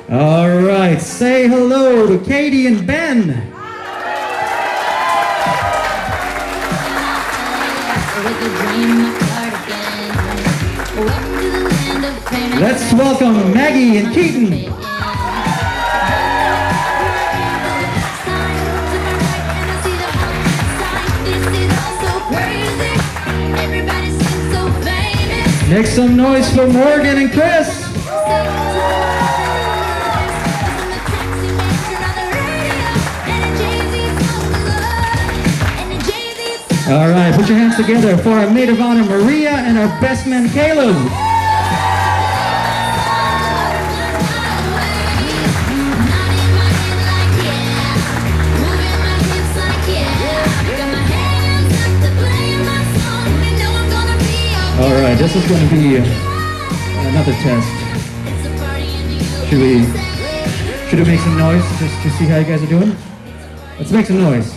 All right, say hello to Katie and Ben. Let's welcome Maggie and Keaton. Make some noise for Morgan and Chris. All right, put your hands together for our maid of honor, Maria, and our best man, Caleb. All right, this is going to be another test. Should we make some noise just to see how you guys are doing? Let's make some noise.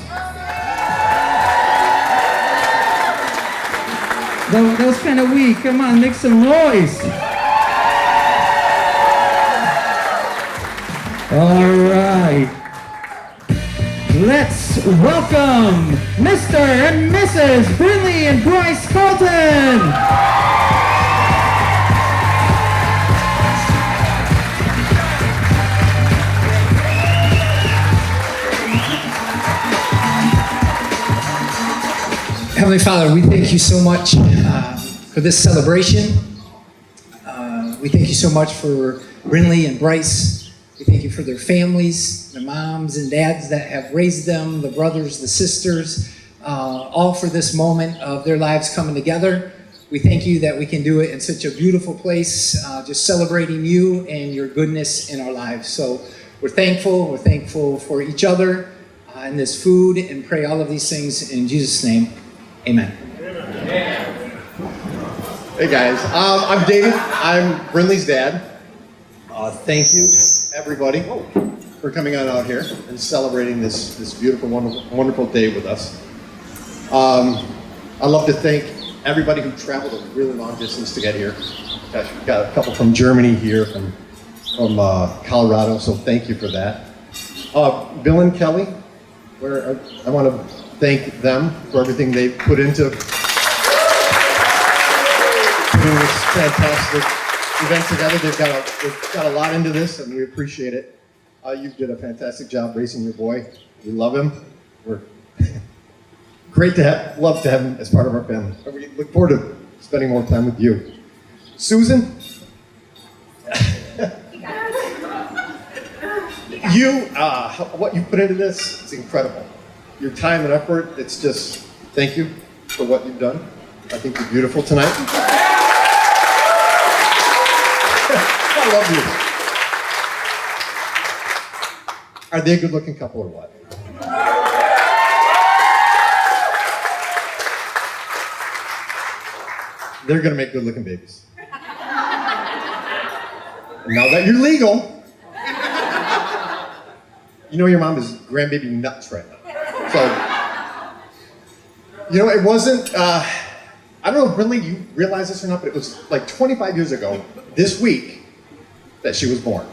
That was kind of weak. Come on, make some noise. All right. Let's welcome Mr. and Mrs. Brynlee and Bryce Carlton. Heavenly Father, we thank you so much for this celebration. We thank you so much for Brynlee and Bryce. We thank you for their families, the moms and dads that have raised them, the brothers, the sisters, all for this moment of their lives coming together. We thank you that we can do it in such a beautiful place, just celebrating you and your goodness in our lives. So we're thankful for each other and this food, and pray all of these things in Jesus' name. Amen. Hey guys, I'm David. I'm Brynlee's dad. Thank you, everybody, for coming on out here and celebrating this beautiful, wonderful day with us. I'd love to thank everybody who traveled a really long distance to get here. Gosh, we've got a couple from Germany here, from Colorado, so thank you for that. Bill and Kelly, I want to thank them for everything they put into putting this fantastic event together. They've got a lot into this, and we appreciate it. You did a fantastic job raising your boy. We love him. We're love to have him as part of our family. We look forward to spending more time with you. Susan, what you put into this is incredible. Your time and effort, it's just, thank you for what you've done. I think you're beautiful tonight. I love you. Are they a good-looking couple or what? They're gonna make good-looking babies. And now that you're legal, you know your mom is grandbaby nuts right now. So, it wasn't, I don't know if Brynlee, you realize this or not, but it was like 25 years ago, this week, that she was born.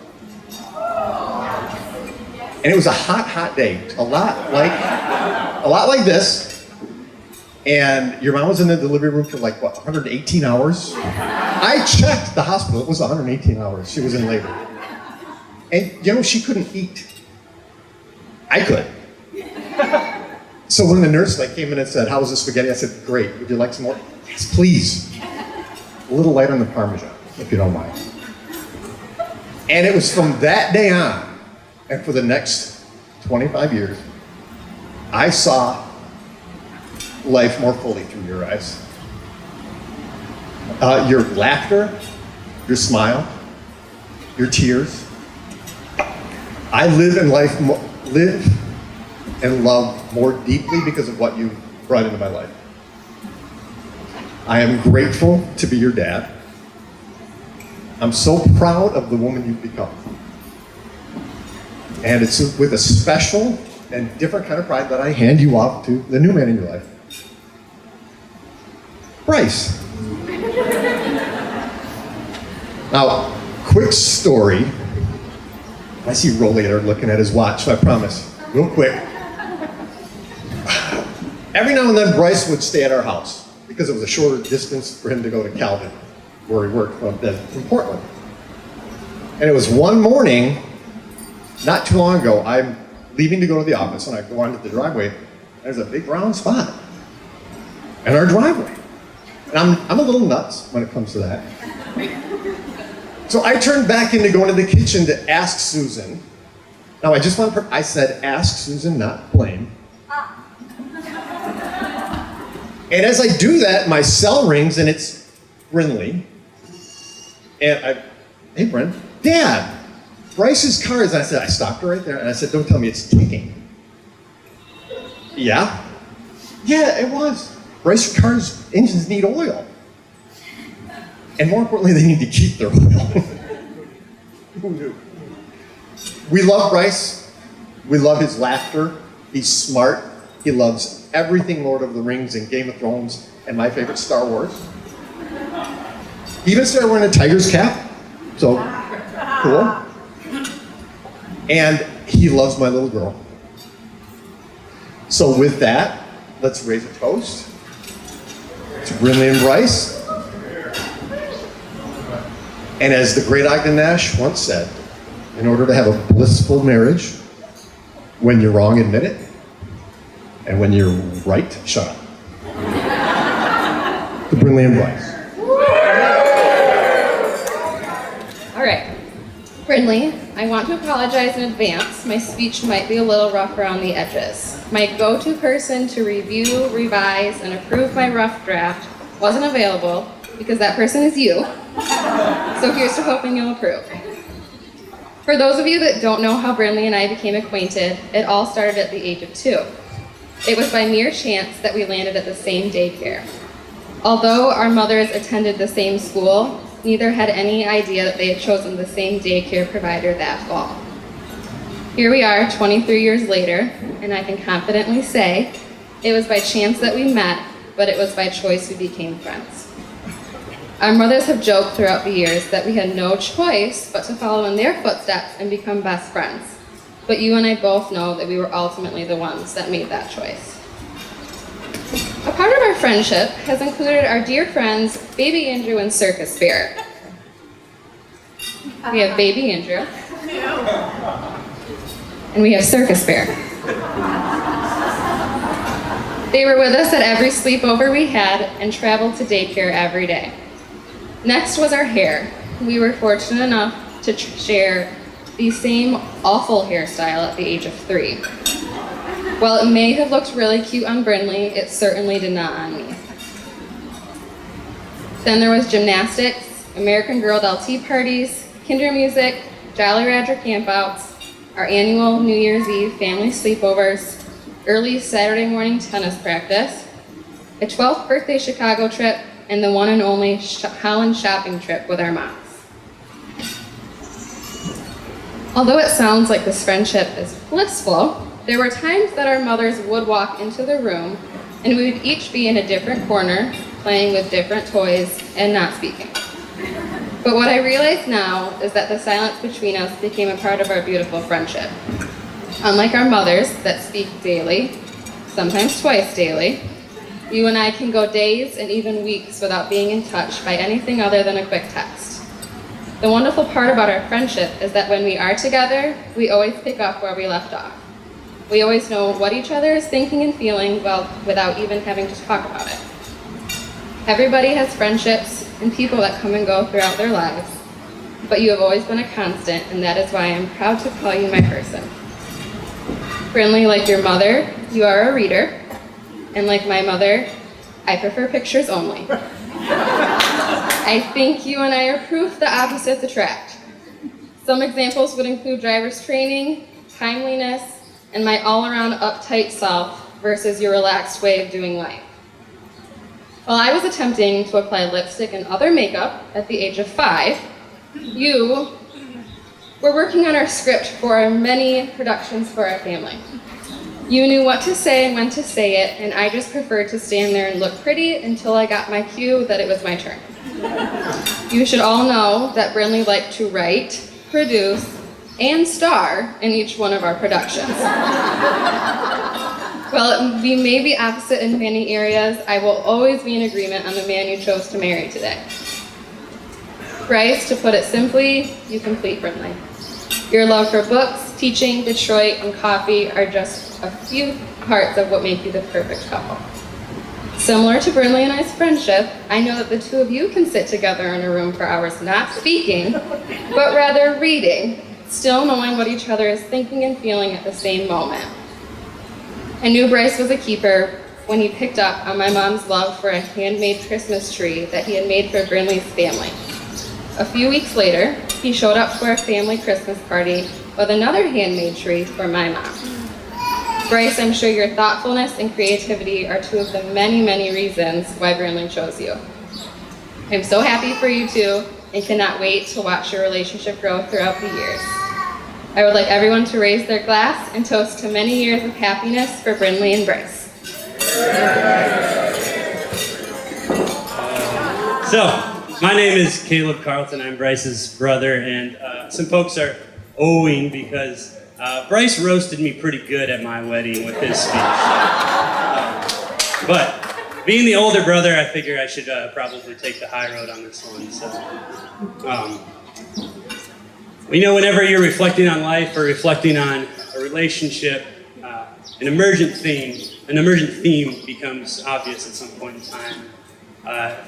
And it was a hot day, a lot like this. And your mom was in the delivery room for 118 hours? I checked the hospital, it was 118 hours she was in labor. And she couldn't eat. I could. So when the nurse came in and said, "How was the spaghetti?" I said, "Great. Would you like some more?" "Yes, please. A little light on the Parmesan, if you don't mind." And it was from that day on, and for the next 25 years, I saw life more fully through your eyes. Your laughter, your smile, your tears. I live and love more deeply because of what you brought into my life. I am grateful to be your dad. I'm so proud of the woman you've become. And it's with a special and different kind of pride that I hand you off to the new man in your life. Bryce. Now, quick story. I see Rolly there looking at his watch, so I promise, real quick. Every now and then, Bryce would stay at our house because it was a shorter distance for him to go to Calvin, where he worked from Portland. And it was one morning, not too long ago, I'm leaving to go to the office, and I go onto the driveway, and there's a big round spot in our driveway. And I'm a little nuts when it comes to that. So I turned back into going to the kitchen to ask Susan. Now I just want to, I said ask Susan, not blame. And as I do that, my cell rings and it's Brynlee. And hey Bryn, Dad, Bryce's car is, I said, I stopped her right there and I said, don't tell me it's ticking. Yeah? Yeah, it was. Bryce's car's engines need oil. And more importantly, they need to keep their oil. Who knew? We love Bryce. We love his laughter. He's smart. He loves everything Lord of the Rings and Game of Thrones and my favorite Star Wars. He even started wearing a tiger's cap. So, cool. And he loves my little girl. So with that, let's raise a toast to Brynlee and Bryce. And as the great Ogden Nash once said, in order to have a blissful marriage, when you're wrong, admit it. And when you're right, shut up. To Brynlee and Bryce. All right. Brynlee, I want to apologize in advance. My speech might be a little rough around the edges. My go-to person to review, revise, and approve my rough draft wasn't available because that person is you. So here's to hoping you'll approve. For those of you that don't know how Brynlee and I became acquainted, it all started at the age of 2. It was by mere chance that we landed at the same daycare. Although our mothers attended the same school, neither had any idea that they had chosen the same daycare provider that fall. Here we are 23 years later, and I can confidently say it was by chance that we met, but it was by choice we became friends. Our mothers have joked throughout the years that we had no choice but to follow in their footsteps and become best friends. But you and I both know that we were ultimately the ones that made that choice. A part of our friendship has included our dear friends, Baby Andrew and Circus Spirit. We have Baby Andrew. And we have Circus Spirit. They were with us at every sleepover we had and traveled to daycare every day. Next was our hair. We were fortunate enough to share the same awful hairstyle at the age of 3. While it may have looked really cute on Brynlee, it certainly did not on me. Then there was gymnastics, American Girl doll tea parties, kinder music, Jolly Roger campouts, our annual New Year's Eve family sleepovers, early Saturday morning tennis practice, a 12th birthday Chicago trip, and the one and only Holland shopping trip with our moms. Although it sounds like this friendship is blissful, there were times that our mothers would walk into the room and we would each be in a different corner, playing with different toys and not speaking. But what I realize now is that the silence between us became a part of our beautiful friendship. Unlike our mothers that speak daily, sometimes twice daily, you and I can go days and even weeks without being in touch by anything other than a quick text. The wonderful part about our friendship is that when we are together, we always pick up where we left off. We always know what each other is thinking and feeling without even having to talk about it. Everybody has friendships and people that come and go throughout their lives, but you have always been a constant, and that is why I'm proud to call you my person. Brynlee, like your mother, you are a reader. And like my mother, I prefer pictures only. I think you and I are proof the opposites attract. Some examples would include driver's training, timeliness, and my all-around uptight self versus your relaxed way of doing life. While I was attempting to apply lipstick and other makeup at the age of 5, you were working on our script for our many productions for our family. You knew what to say and when to say it, and I just preferred to stand there and look pretty until I got my cue that it was my turn. You should all know that Brynlee liked to write, produce, and star in each one of our productions. While we may be opposite in many areas, I will always be in agreement on the man you chose to marry today. Bryce, to put it simply, you complete Brynlee. Your love for books, teaching, Detroit, and coffee are just a few parts of what make you the perfect couple. Similar to Brynlee and I's friendship, I know that the two of you can sit together in a room for hours not speaking, but rather reading, still knowing what each other is thinking and feeling at the same moment. I knew Bryce was a keeper when he picked up on my mom's love for a handmade Christmas tree that he had made for Brynlee's family. A few weeks later, he showed up for a family Christmas party with another handmade tree for my mom. Bryce, I'm sure your thoughtfulness and creativity are two of the many, many reasons why Brynlee chose you. I'm so happy for you two and cannot wait to watch your relationship grow throughout the years. I would like everyone to raise their glass and toast to many years of happiness for Brynlee and Bryce. My name is Caleb Carlton. I'm Bryce's brother, and some folks are owing because Bryce roasted me pretty good at my wedding with his speech. But being the older brother, I figure I should probably take the high road on this one. So, whenever you're reflecting on life or reflecting on a relationship, an emergent theme becomes obvious at some point in time.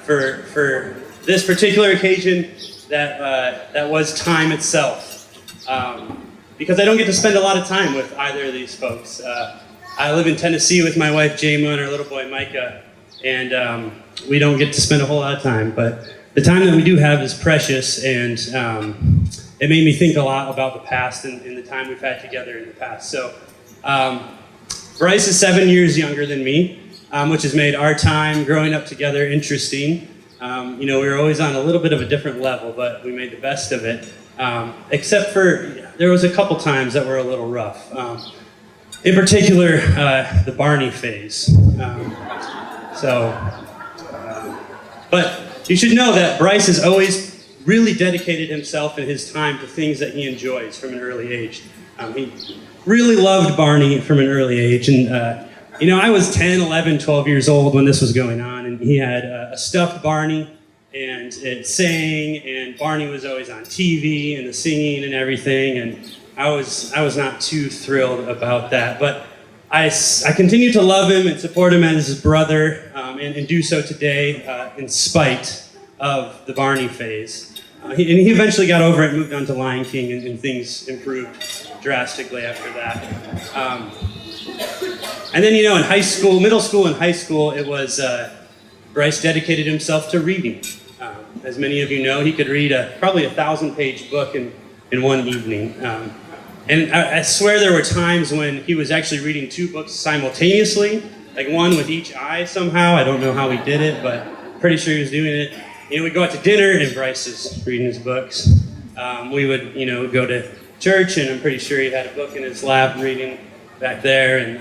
For this particular occasion, that was time itself. Because I don't get to spend a lot of time with either of these folks. I live in Tennessee with my wife Jama and our little boy Micah, and we don't get to spend a whole lot of time. But the time that we do have is precious, and it made me think a lot about the past and the time we've had together in the past. So Bryce is 7 years younger than me, which has made our time growing up together interesting. We were always on a little bit of a different level, but we made the best of it. Except for, there was a couple times that were a little rough. In particular, the Barney phase. But you should know that Bryce has always really dedicated himself and his time to things that he enjoys from an early age. He really loved Barney from an early age, and I was 10, 11, 12 years old when this was going on, and he had a stuffed Barney, and it sang, and Barney was always on TV, and the singing and everything, and I was not too thrilled about that, but I continue to love him and support him as his brother, and do so today in spite of the Barney phase. And he eventually got over it and moved on to Lion King, and things improved drastically after that. And then, in middle school and high school, it was Bryce dedicated himself to reading. As many of you know, he could read probably a 1,000-page book in one evening. And I swear there were times when he was actually reading 2 books simultaneously, like one with each eye somehow. I don't know how he did it, but pretty sure he was doing it. We'd go out to dinner, and Bryce is reading his books. We would, go to church, and I'm pretty sure he had a book in his lap reading back there, and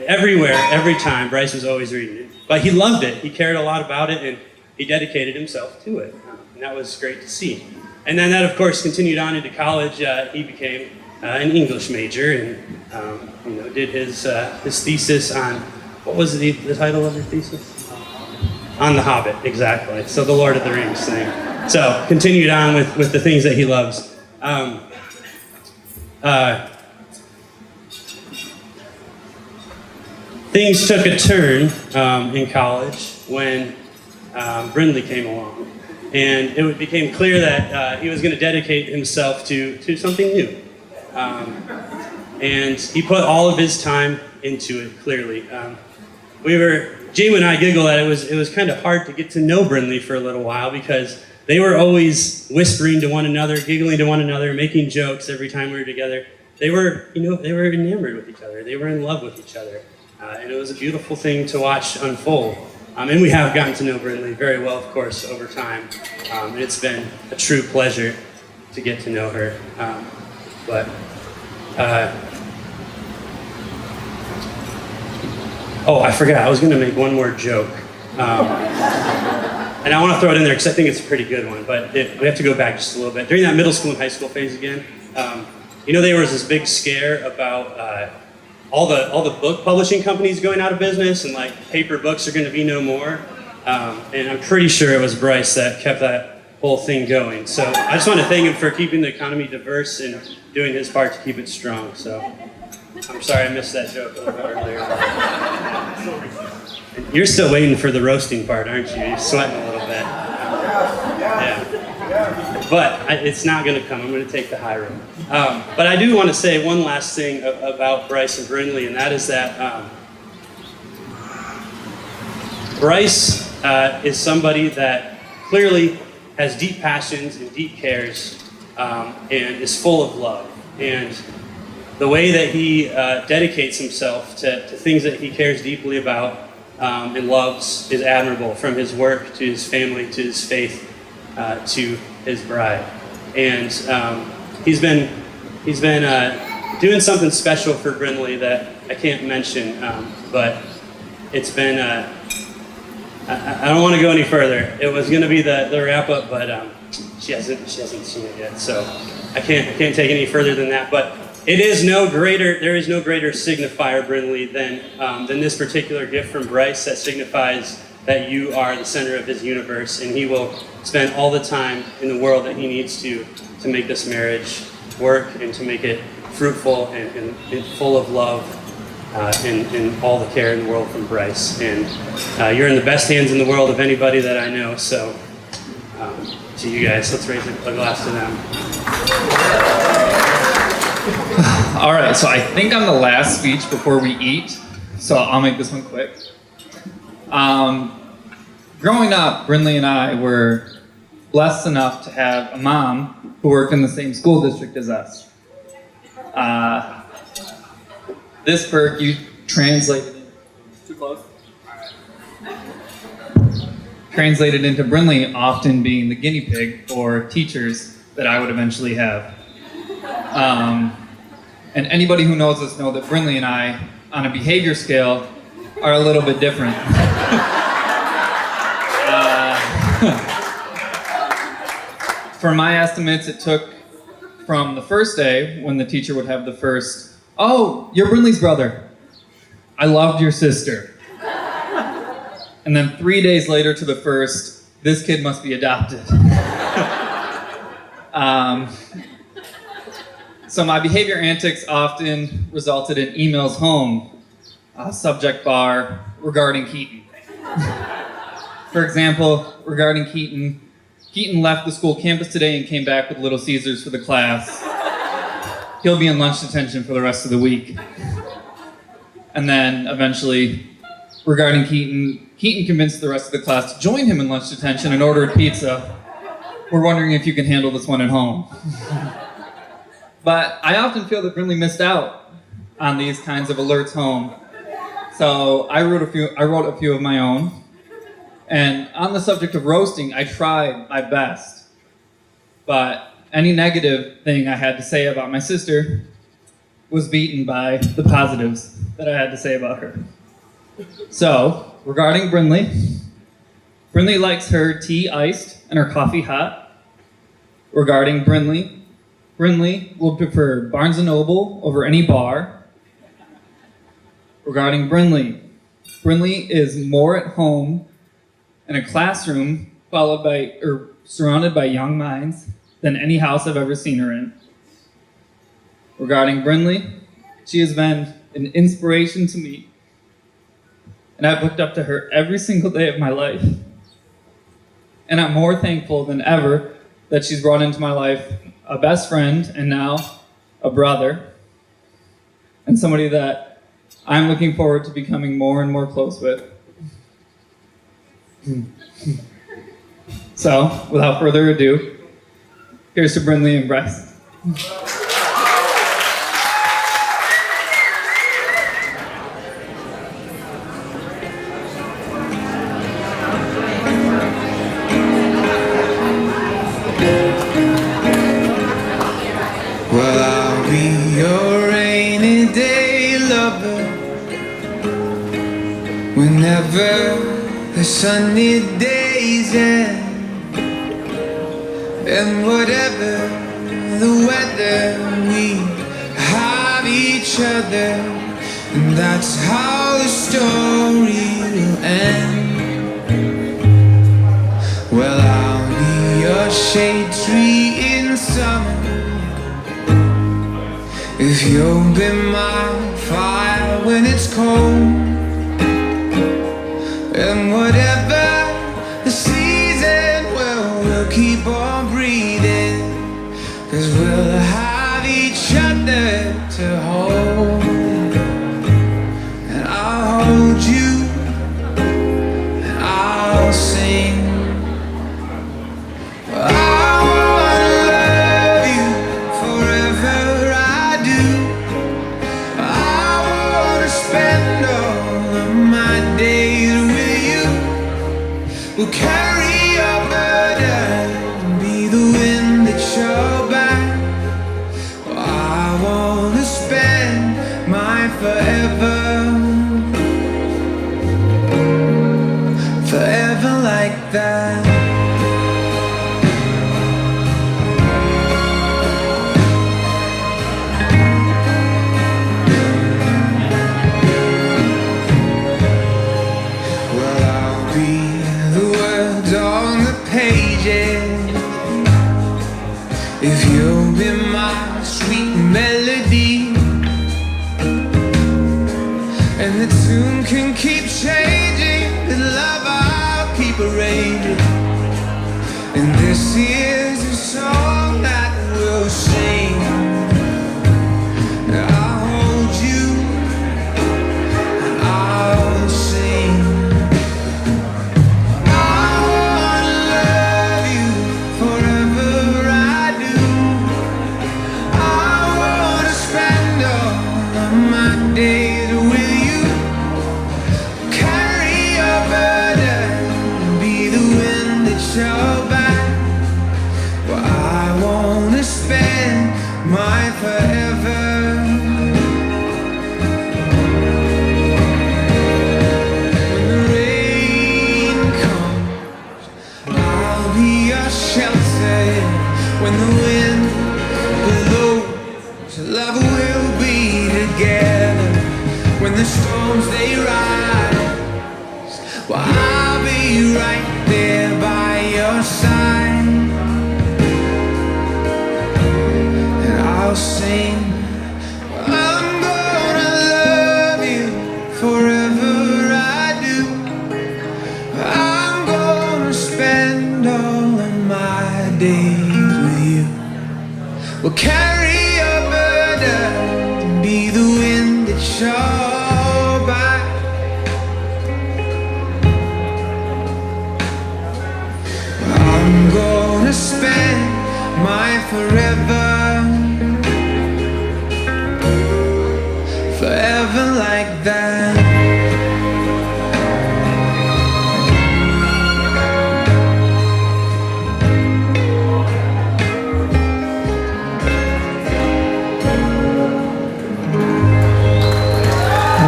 everywhere, every time, Bryce was always reading it. But he loved it. He cared a lot about it, and he dedicated himself to it. And that was great to see. And then that, of course, continued on into college. He became an English major, and did his thesis on, what was the title of your thesis? On The Hobbit, exactly. So the Lord of the Rings thing. So continued on with the things that he loves. Things took a turn in college when Brynlee came along. And it became clear that he was going to dedicate himself to something new. And he put all of his time into it, clearly. Jamie and I giggle that it was kind of hard to get to know Brynlee for a little while because they were always whispering to one another, giggling to one another, making jokes every time we were together. They were enamored with each other. They were in love with each other. And it was a beautiful thing to watch unfold. And we have gotten to know Brynlee very well, of course, over time. And it's been a true pleasure to get to know her. I forgot. I was going to make one more joke. And I want to throw it in there because I think it's a pretty good one. But we have to go back just a little bit. During that middle school and high school phase again, there was this big scare about all the book publishing companies going out of business and like paper books are going to be no more. And I'm pretty sure it was Bryce that kept that whole thing going. So I just want to thank him for keeping the economy diverse and doing his part to keep it strong. So I'm sorry I missed that joke a little bit earlier. You're still waiting for the roasting part, aren't you? You're sweating a little bit. Yeah. But it's not going to come. I'm going to take the high road. But I do want to say one last thing about Bryce and Brynlee, and that is that Bryce is somebody that clearly has deep passions and deep cares and is full of love. And the way that he dedicates himself to things that he cares deeply about and loves is admirable, from his work to his family to his faith to his bride. And he's been doing something special for Brynlee that I can't mention, but it's been I don't want to go any further. It was going to be the wrap up, but she hasn't seen it yet, so I can't take any further than that. But there is no greater signifier, Brynlee, than this particular gift from Bryce that signifies that you are the center of his universe, and he will spend all the time in the world that he needs to make this marriage work and to make it fruitful and full of love and all the care in the world from Bryce. And you're in the best hands in the world of anybody that I know, so to you guys, let's raise a glass to them. All right, so I think I'm the last speech before we eat, so I'll make this one quick. Growing up, Brynlee and I were blessed enough to have a mom who worked in the same school district as us. This perk you translated too close. Translated into Brynlee often being the guinea pig for teachers that I would eventually have. And anybody who knows us know that Brynlee and I, on a behavior scale, are a little bit different. For my estimates, it took from the first day when the teacher would have the first, "Oh, you're Brynlee's brother. I loved your sister." And then 3 days later to the first, "This kid must be adopted." So my behavior antics often resulted in emails home, subject bar, regarding Keaton. For example, regarding Keaton, Keaton left the school campus today and came back with Little Caesars for the class. He'll be in lunch detention for the rest of the week. And then eventually, regarding Keaton, Keaton convinced the rest of the class to join him in lunch detention and ordered pizza. We're wondering if you can handle this one at home. But I often feel that Brynlee missed out on these kinds of alerts home. So I wrote a few of my own. And on the subject of roasting, I tried my best. But any negative thing I had to say about my sister was beaten by the positives that I had to say about her. So, regarding Brynlee, Brynlee likes her tea iced and her coffee hot. Regarding Brynlee, Brynlee will prefer Barnes & Noble over any bar. Regarding Brynlee, Brynlee is more at home in a classroom surrounded by young minds than any house I've ever seen her in. Regarding Brynlee, she has been an inspiration to me, and I've looked up to her every single day of my life. And I'm more thankful than ever that she's brought into my life a best friend and now a brother, and somebody that I'm looking forward to becoming more and more close with. So, without further ado, here's to Brynlee and Bryce. Well, I'll be your rainy day lover whenever the sunny days end, and whatever the weather, we have each other, and that's how the story will end. Well, I'll be your shade tree in summer, if you'll be my fire when it's cold. And whatever the season, well, we'll keep on breathing, 'cause we'll have each other to hold. And I'll hold you, and I'll sing. I wanna love you forever, I do. I wanna spend all of my days with you. We'll carry your burden, be the wind that's your back. I wanna spend my forever, forever like that. Well, I'll be the words on the pages, if you'll be my sweet melody. And the tune can keep changing, with love I'll keep arranging. And this is a song that we'll sing. I'll hold you, and I'll sing. I wanna love you forever, I do. I wanna spend all of my days with you. Carry your burden, be the wind that's your back. Well, I wanna spend my forever, when the rain comes, I'll be your shelter. When the wind blows, love will be together. When the storms they rise, well, I'll be right there by your side. And I'll sing, I'm gonna love you forever, I do. I'm gonna spend all of my days with you. We'll carry your burden, be the wind that's your back. I'm gonna spend my forever, forever like that.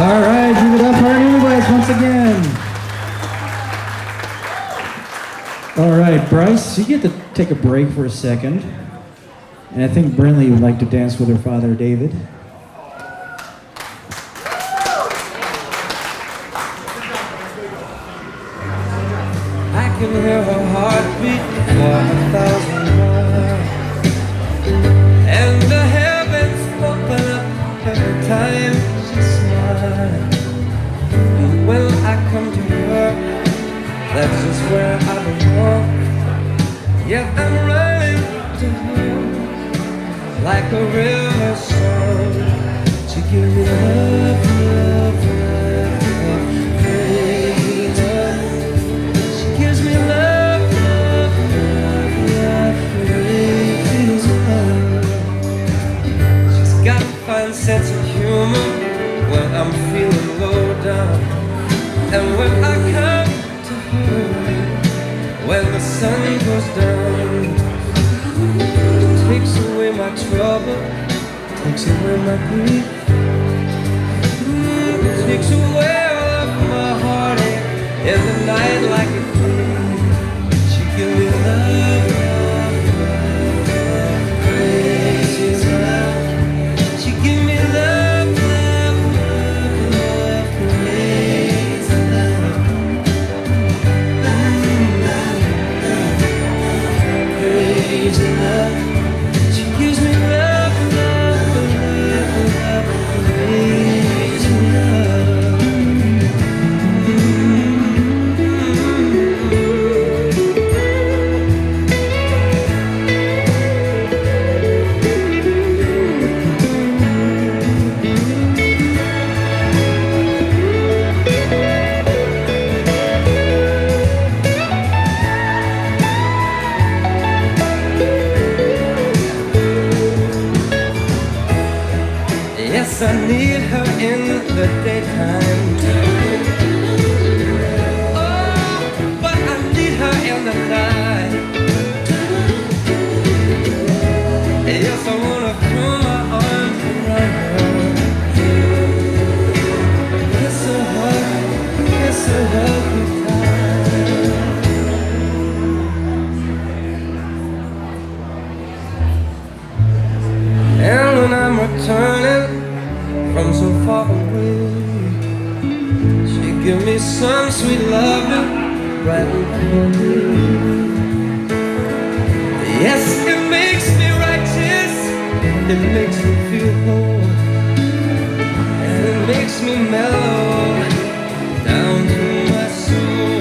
All right, give it up for our new boys once again. All right, Bryce, you get to take a break for a second. And I think Brynlee would like to dance with her father, David. I can hear her heartbeat for 1,000 miles, and the heavens open up every time she smiles. And when I come to her, that's just where I belong. Yeah, I'm running to her like a river song. She gives me love, love, love, love, great love. She gives me love, love, love, love, great love. She's got a fine sense of humor when I'm feeling low down. And when I come to her, when the sun goes down, it takes away my trouble, takes away my grief. It takes away all of my heartache in the night like a thief. She gives me love, love, love, love, great Yes, I need her in the daytime. Oh, but I need her in the night. Yes, I wanna throw my arms around her. Kiss her, hug me tight. And when I'm returning from so far away, she give me some sweet loving right before me. Yes, it makes me righteous, it makes me feel whole, and it makes me mellow down to my soul.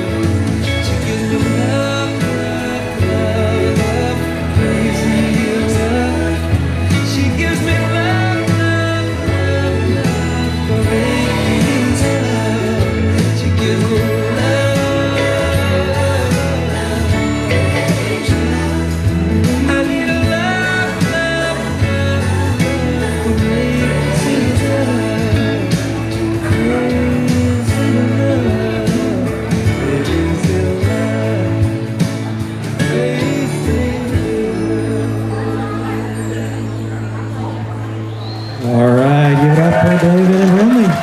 She gives me love, love, love, love, crazy love. She gives me love, love, love, love, crazy love. She gives me love, I need a love, love, love, crazy love, crazy love, crazy love. All right, give it up for David and Brynlee.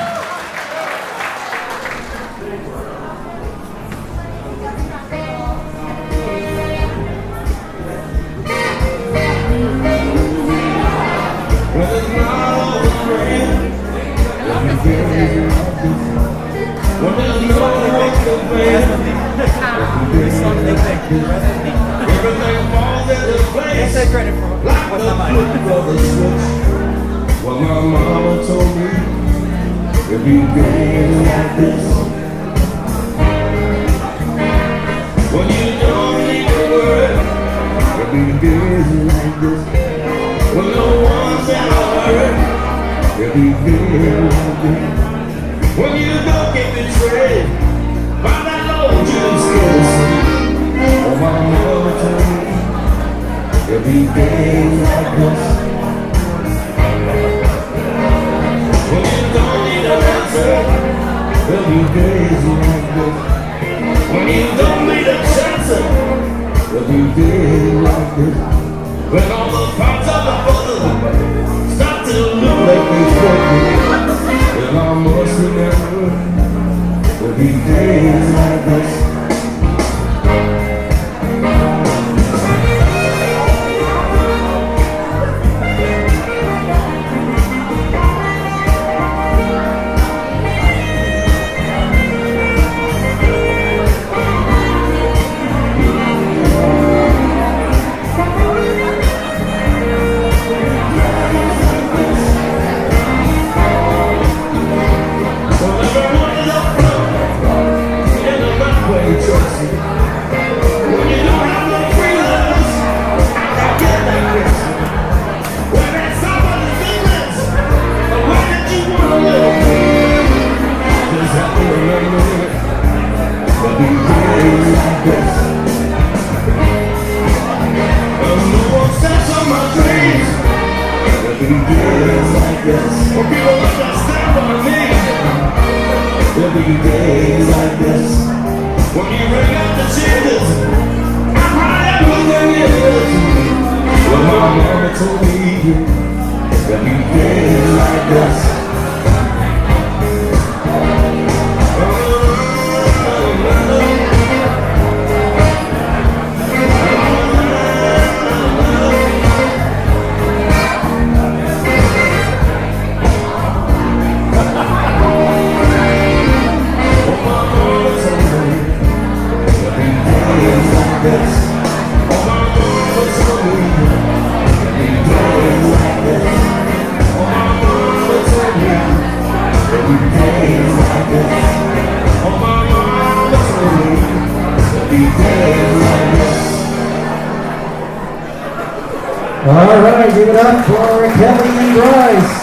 Well, my mama told me it'd be days like this when you don't need a word. It'll be days like this when no one's ever hurt. It'll be days like this when you don't get betrayed by that old juice. Oh, my mama told me it'll be days like this. When you don't need an answer, there'll be days like this. When you don't need a chance, there'll be days like this. When all the parts of the puzzle start to look like they should be, then I must remember there'll be days like this. There'll be days like this when you bring out the changes. I'm right up with the years. Well, my mama told me there'll be days like this. All right, give it up for Kelly and Bryce.